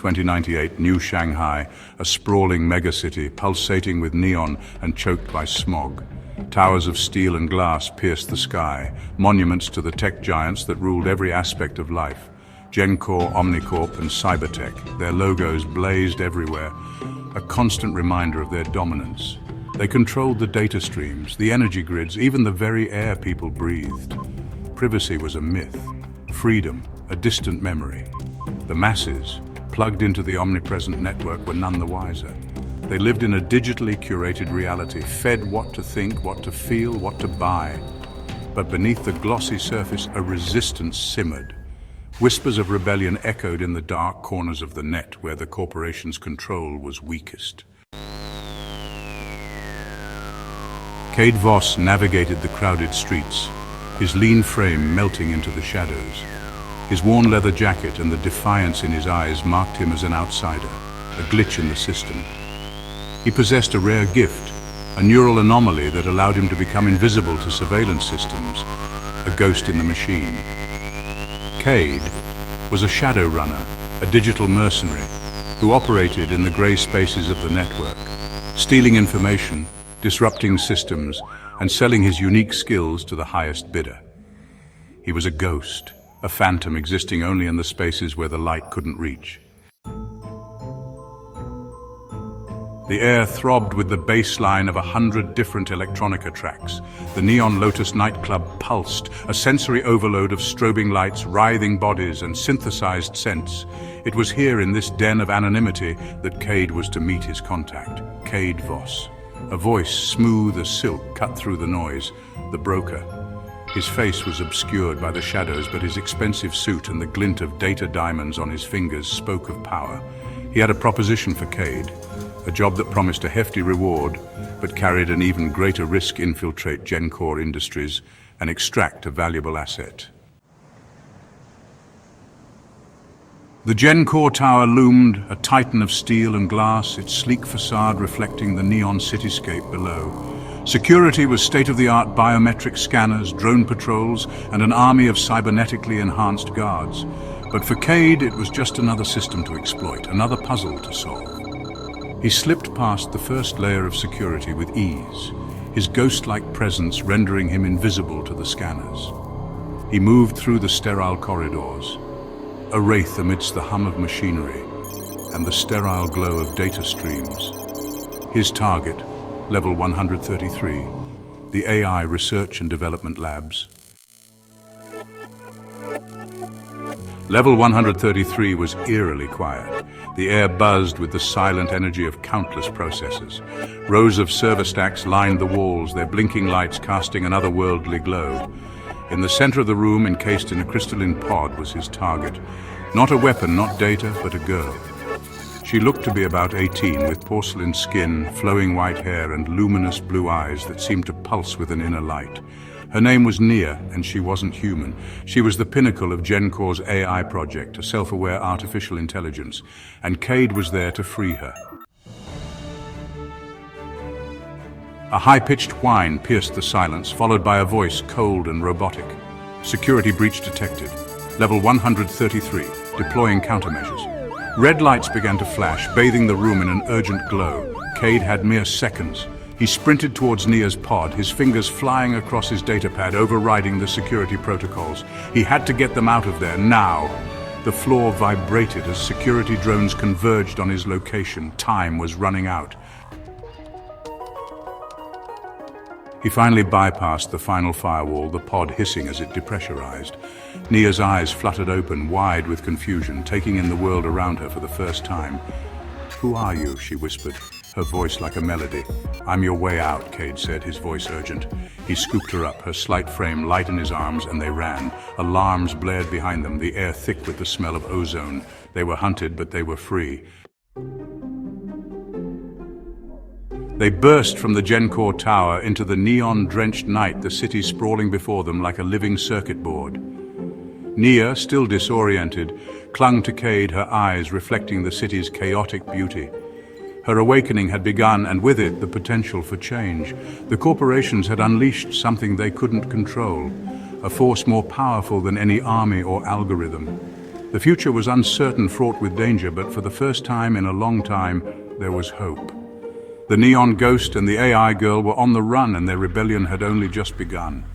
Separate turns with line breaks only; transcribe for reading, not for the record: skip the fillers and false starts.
2098, New Shanghai, a sprawling megacity pulsating with neon and choked by smog. Towers of steel and glass pierced the sky, monuments to the tech giants that ruled every aspect of life. GenCore, Omnicorp and Cybertech, their logos blazed everywhere, a constant reminder of their dominance. They controlled the data streams, the energy grids, even the very air people breathed. Privacy was a myth, freedom a distant memory. The masses, plugged into the omnipresent network, were none the wiser. They lived in a digitally curated reality, fed what to think, what to feel, what to buy. But beneath the glossy surface, a resistance simmered. Whispers of rebellion echoed in the dark corners of the net where the corporation's control was weakest. Kade Voss navigated the crowded streets, his lean frame melting into the shadows. His worn leather jacket and the defiance in his eyes marked him as an outsider, a glitch in the system. He possessed a rare gift, a neural anomaly that allowed him to become invisible to surveillance systems, a ghost in the machine. Kade was a shadow runner, a digital mercenary, who operated in the grey spaces of the network, stealing information, disrupting systems, and selling his unique skills to the highest bidder. He was a ghost, a phantom existing only in the spaces where the light couldn't reach. The air throbbed with the bass line of 100 different electronica tracks. The Neon Lotus nightclub pulsed, a sensory overload of strobing lights, writhing bodies, and synthesized scents. It was here in this den of anonymity that Kade was to meet his contact, Kade Voss. A voice smooth as silk cut through the noise, the broker. His face was obscured by the shadows, but his expensive suit and the glint of data diamonds on his fingers spoke of power. He had a proposition for Kade, a job that promised a hefty reward, but carried an even greater risk: infiltrate GenCore Industries and extract a valuable asset. The GenCore tower loomed, a titan of steel and glass, its sleek facade reflecting the neon cityscape below. Security was state-of-the-art biometric scanners, drone patrols, and an army of cybernetically enhanced guards. But for Kade, it was just another system to exploit, another puzzle to solve. He slipped past the first layer of security with ease, his ghost-like presence rendering him invisible to the scanners. He moved through the sterile corridors, a wraith amidst the hum of machinery and the sterile glow of data streams. His target, level 133, the AI Research and Development Labs. Level 133 was eerily quiet. The air buzzed with the silent energy of countless processors. Rows of server stacks lined the walls, their blinking lights casting an otherworldly glow. In the center of the room, encased in a crystalline pod, was his target. Not a weapon, not data, but a girl. She looked to be about 18, with porcelain skin, flowing white hair, and luminous blue eyes that seemed to pulse with an inner light. Her name was Nia, and she wasn't human. She was the pinnacle of GenCore's AI project, a self-aware artificial intelligence, and Kade was there to free her. A high-pitched whine pierced the silence, followed by a voice cold and robotic. Security breach detected. Level 133, deploying countermeasures. Red lights began to flash, bathing the room in an urgent glow. Kade had mere seconds. He sprinted towards Nia's pod, his fingers flying across his datapad, overriding the security protocols. He had to get them out of there, now. The floor vibrated as security drones converged on his location. Time was running out. He finally bypassed the final firewall, the pod hissing as it depressurized. Nia's eyes fluttered open, wide with confusion, taking in the world around her for the first time. "Who are you?" she whispered, her voice like a melody. "I'm your way out," Kade said, his voice urgent. He scooped her up, her slight frame light in his arms, and they ran. Alarms blared behind them, the air thick with the smell of ozone. They were hunted, but they were free. They burst from the GenCore tower into the neon-drenched night, the city sprawling before them like a living circuit board. Nia, still disoriented, clung to Kade, her eyes reflecting the city's chaotic beauty. Her awakening had begun, and with it, the potential for change. The corporations had unleashed something they couldn't control, a force more powerful than any army or algorithm. The future was uncertain, fraught with danger, but for the first time in a long time, there was hope. The Neon Ghost and the AI girl were on the run, and their rebellion had only just begun.